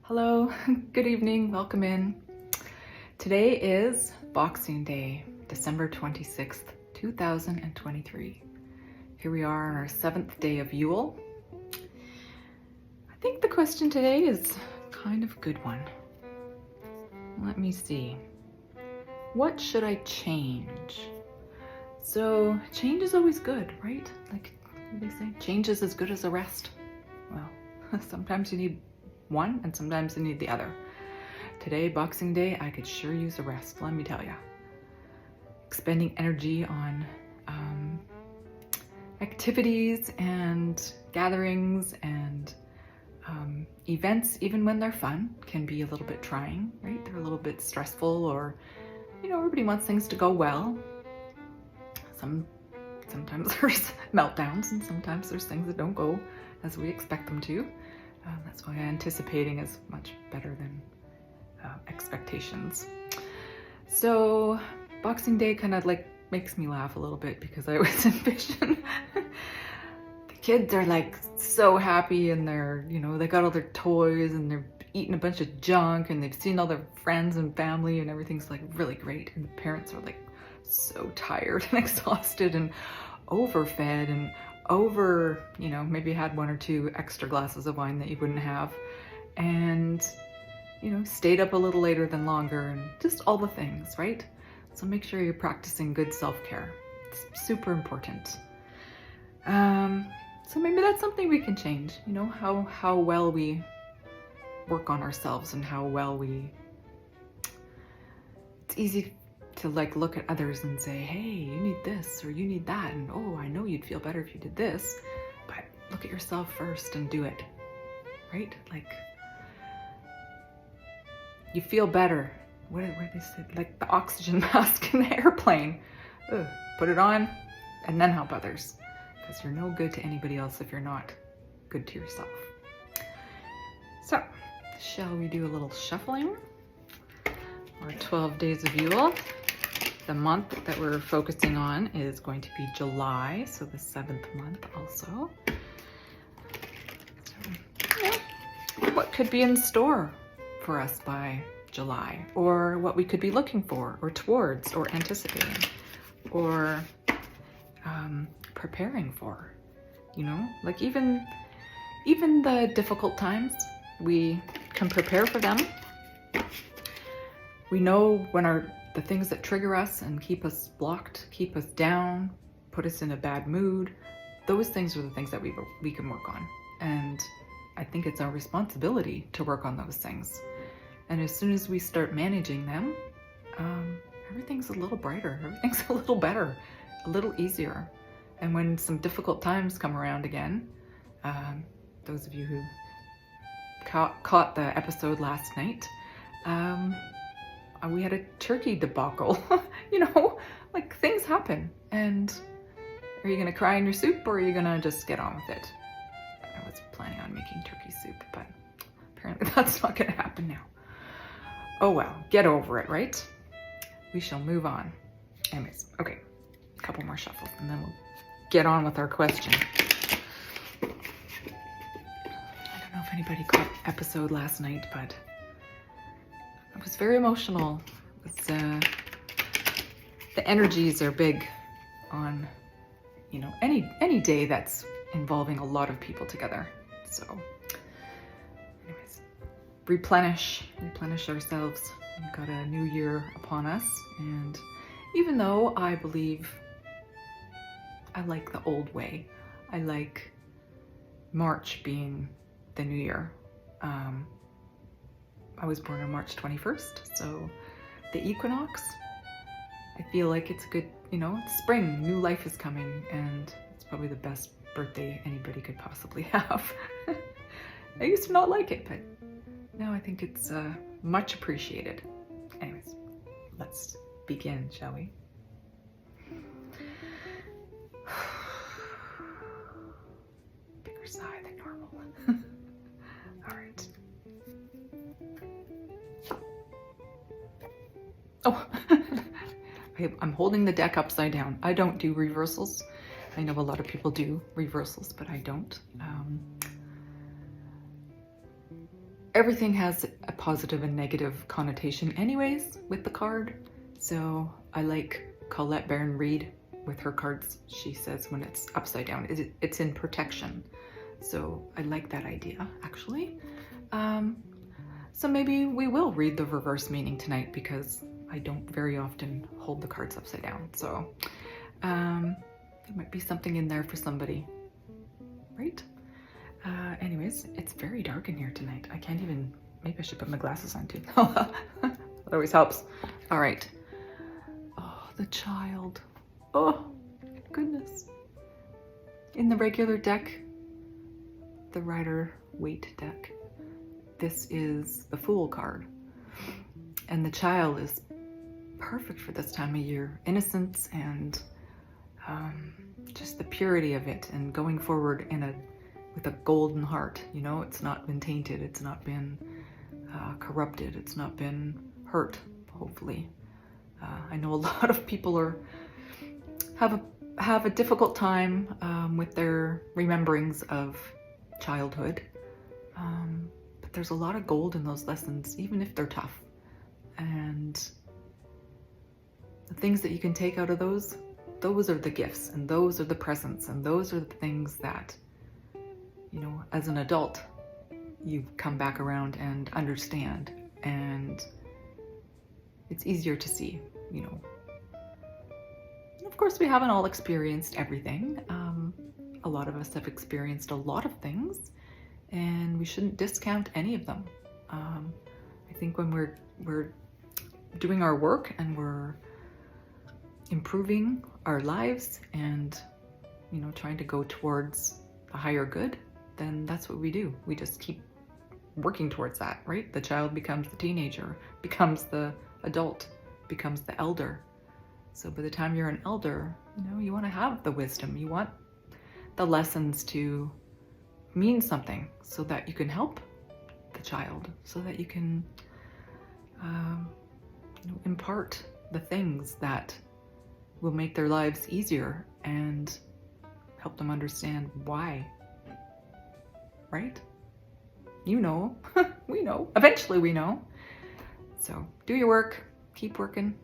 Hello, good evening, welcome in. Today is Boxing Day, December 26th, 2023. Here we are on our 7th day of Yule. I think the question today is kind of a good one. Let me see. What should I change? So change is always good, right? Like they say, change is as good as a rest. Well, sometimes you need one and sometimes you need the other. Today, Boxing Day, I could sure use a rest, let me tell you. Expending energy on activities and gatherings and events, even when they're fun, can be a little bit trying, right? They're a little bit stressful, or, you know, everybody wants things to go well. Sometimes there's meltdowns and sometimes there's things that don't go as we expect them to. That's why anticipating is much better than expectations. So Boxing Day kind of like makes me laugh a little bit because I always envision the kids are like so happy and they're, you know, they got all their toys and they're eating a bunch of junk and they've seen all their friends and family and everything's like really great, and the parents are like so tired and exhausted and overfed and you know, maybe had one or two extra glasses of wine that you wouldn't have, and, you know, stayed up a little later than longer, and just all the things, right? So make sure you're practicing good self-care. It's super important. So maybe that's something we can change, you know, how well we work on ourselves and how well it's easy to like look at others and say, hey, you need this or you need that, and oh, I know you'd feel better if you did this, but look at yourself first and do it, right? Like, you feel better. What they said, like the oxygen mask in the airplane. Ugh, put it on and then help others, because you're no good to anybody else if you're not good to yourself. So, shall we do a little shuffling? Our 12 days of Yule. The month that we're focusing on is going to be July, so the 7th month also. So, yeah, what could be in store for us by July, or what we could be looking for, or towards, or anticipating, or preparing for, you know? Like even the difficult times, we can prepare for them. We know when the things that trigger us and keep us blocked, keep us down, put us in a bad mood, those things are the things that we can work on. And I think it's our responsibility to work on those things. And as soon as we start managing them, everything's a little brighter, everything's a little better, a little easier. And when some difficult times come around again, those of you who caught the episode last night, we had a turkey debacle. You know, like things happen. And are you gonna cry in your soup, or are you gonna just get on with it? I was planning on making turkey soup, but apparently that's not gonna happen now. Oh well, get over it, right? We shall move on. Anyways, okay, a couple more shuffles and then we'll get on with our question. I don't know if anybody caught episode last night, but I was very emotional. The energies are big on, you know, any day that's involving a lot of people together. So anyways, replenish ourselves. We've got a new year upon us, and even though I believe I like the old way, I like March being the new year. I was born on March 21st, so the equinox, I feel like it's a good, you know, it's spring, new life is coming, and it's probably the best birthday anybody could possibly have. I used to not like it, but now I think it's much appreciated. Anyways, let's begin, shall we? Bigger sigh than normal. All right. Oh, I'm holding the deck upside down. I don't do reversals. I know a lot of people do reversals, but I don't. everything has a positive and negative connotation anyways with the card. So I like Colette Baron-Reid with her cards. She says when it's upside down, it's in protection. So I like that idea, actually. So maybe we will read the reverse meaning tonight because I don't very often hold the cards upside down. So there might be something in there for somebody, right? Anyways, it's very dark in here tonight. I can't even, maybe I should put my glasses on too. That always helps. All right. Oh, the child. Oh, goodness. In the regular deck, the Rider-Waite deck, this is the Fool card. And the child is perfect for this time of year. Innocence and just the purity of it, and going forward with a golden heart. You know, it's not been tainted, it's not been corrupted, it's not been hurt, hopefully. I know a lot of people have a difficult time with their rememberings of childhood, but there's a lot of gold in those lessons, even if they're tough. And the things that you can take out of those are the gifts, and those are the presents, and those are the things that, you know, as an adult, you come back around and understand, and it's easier to see, you know. Of course, we haven't all experienced everything. A lot of us have experienced a lot of things, and we shouldn't discount any of them. I think when we're doing our work and we're improving our lives and, you know, trying to go towards the higher good, then that's what we do. We just keep working towards that, right? The child becomes the teenager, becomes the adult, becomes the elder. So by the time you're an elder, you know, you want to have the wisdom. You want the lessons to mean something so that you can help the child, so that you can you know, impart the things that will make their lives easier and help them understand why, right? You know, we know, eventually we know. So do your work, keep working,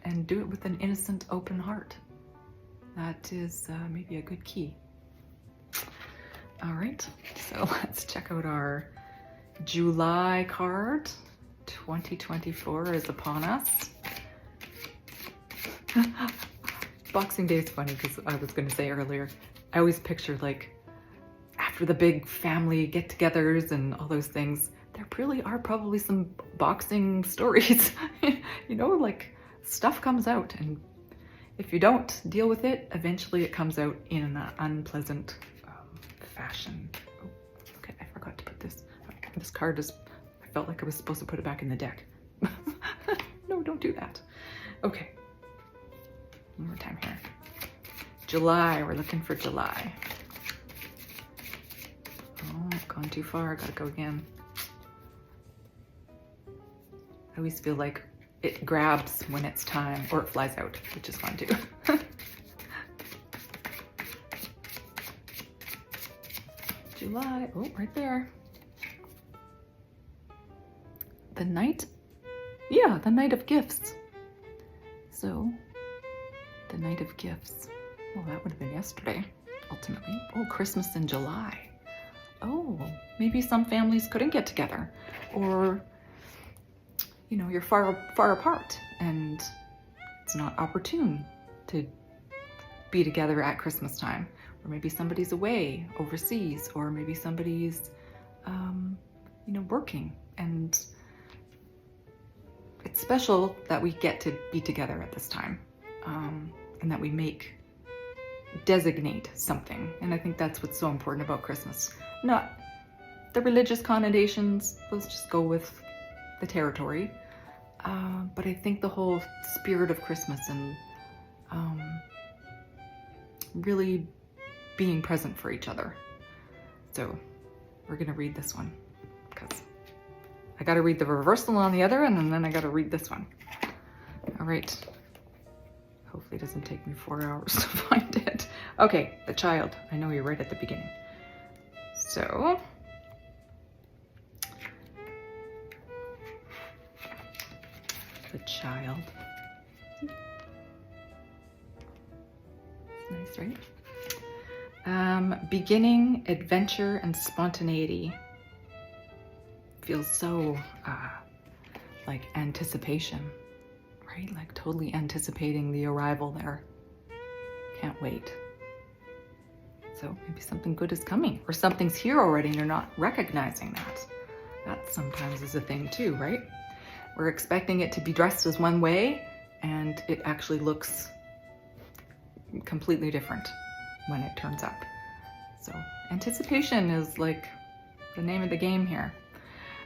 and do it with an innocent, open heart. That is maybe a good key. All right, so let's check out our July card. 2024 is upon us. Boxing Day is funny because I was going to say earlier, I always picture like after the big family get-togethers and all those things, there really are probably some boxing stories. You know, like stuff comes out, and if you don't deal with it, eventually it comes out in an unpleasant fashion. Oh, okay, I forgot to put this. This card is, I felt like I was supposed to put it back in the deck. No, don't do that. Okay. One more time here. July, we're looking for July. Oh, gone too far, gotta go again. I always feel like it grabs when it's time, or it flies out, which is fun too. July, oh, right there. The Knight, yeah, the Knight of Gifts. So, the Knight of Gifts. Well, that would have been yesterday, ultimately. Oh, Christmas in July. Oh, maybe some families couldn't get together, or, you know, you're far apart and it's not opportune to be together at Christmas time. Or maybe somebody's away overseas, or maybe somebody's, you know, working. And it's special that we get to be together at this time, and that we designate something. And I think that's what's so important about Christmas. Not the religious connotations, let's just go with the territory. But I think the whole spirit of Christmas and really being present for each other. So we're gonna read this one because I gotta read the reversal on the other, and then I gotta read this one. All right. Hopefully it doesn't take me 4 hours to find it. Okay, the child. I know you're right at the beginning. So, the child. It's nice, right? Beginning, adventure, and spontaneity. Feels so like anticipation, right? Like totally anticipating the arrival there. Can't wait. So maybe something good is coming, or something's here already and you're not recognizing that. That sometimes is a thing too, right? We're expecting it to be dressed as one way and it actually looks completely different when it turns up. So anticipation is like the name of the game here.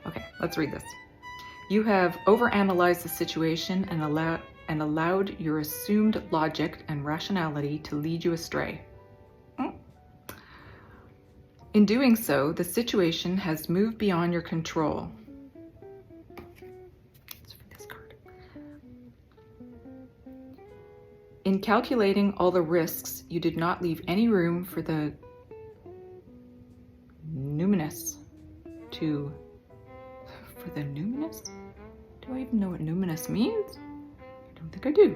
Okay, let's read this. You have overanalyzed the situation and allowed your assumed logic and rationality to lead you astray. In doing so, the situation has moved beyond your control. Let's read this card. In calculating all the risks, you did not leave any room for the numinous to... For the numinous? Do I even know what numinous means? I don't think I do.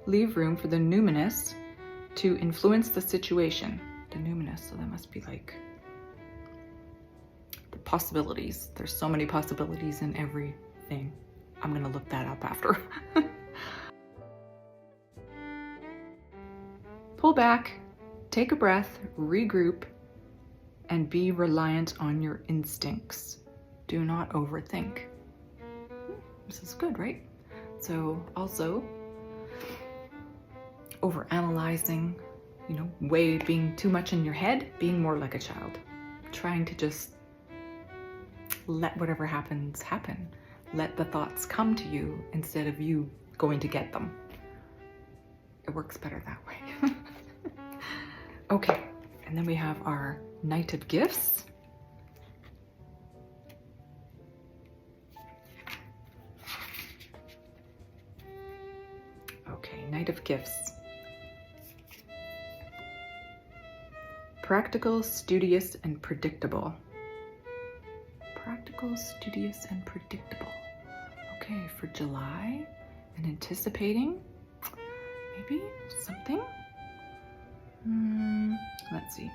Leave room for the numinous to influence the situation. The numinous, so that must be like the possibilities. There's so many possibilities in everything. I'm gonna look that up after. Pull back, take a breath, regroup, and be reliant on your instincts. Do not overthink. This is good, right? So also, overanalyzing, being too much in your head, being more like a child. Trying to just let whatever happens happen. Let the thoughts come to you instead of you going to get them. It works better that way. Okay, and then we have our Knight of Gifts. Okay, Knight of Gifts. Practical, studious, and predictable. Practical, studious, and predictable. Okay, for July, and anticipating maybe something. Let's see.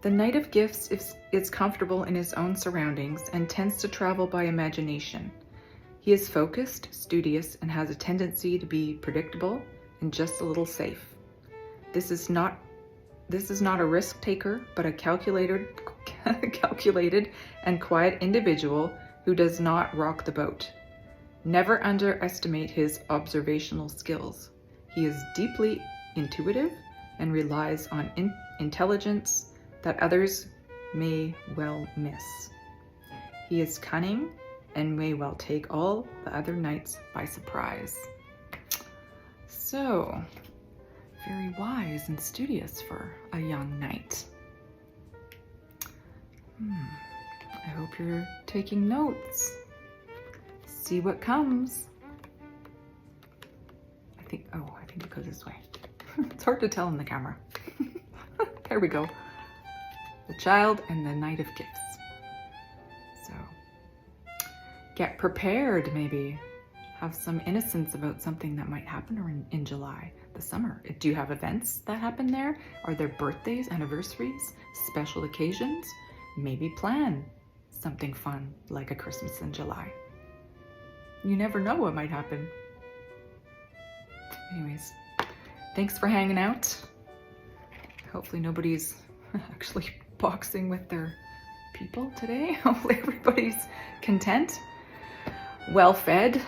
The Knight of Gifts is comfortable in his own surroundings and tends to travel by imagination. He is focused, studious, and has a tendency to be predictable and just a little safe. This is not a risk taker, but a calculated and quiet individual who does not rock the boat. Never underestimate his observational skills. He is deeply intuitive and relies on intelligence that others may well miss. He is cunning and may well take all the other knights by surprise. So, very wise and studious for a young knight. I hope you're taking notes. See what comes. I think it goes this way. It's hard to tell in the camera. There we go. The Child and the Knight of Gifts. So, get prepared maybe. Have some innocence about something that might happen in July, the summer. Do you have events that happen there? Are there birthdays, anniversaries, special occasions? Maybe plan something fun like a Christmas in July. You never know what might happen. Anyways, thanks for hanging out. Hopefully nobody's actually boxing with their people today. Hopefully everybody's content, well fed,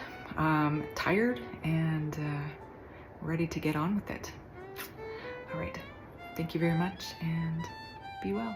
tired, and ready to get on with it. All right, thank you very much and be well.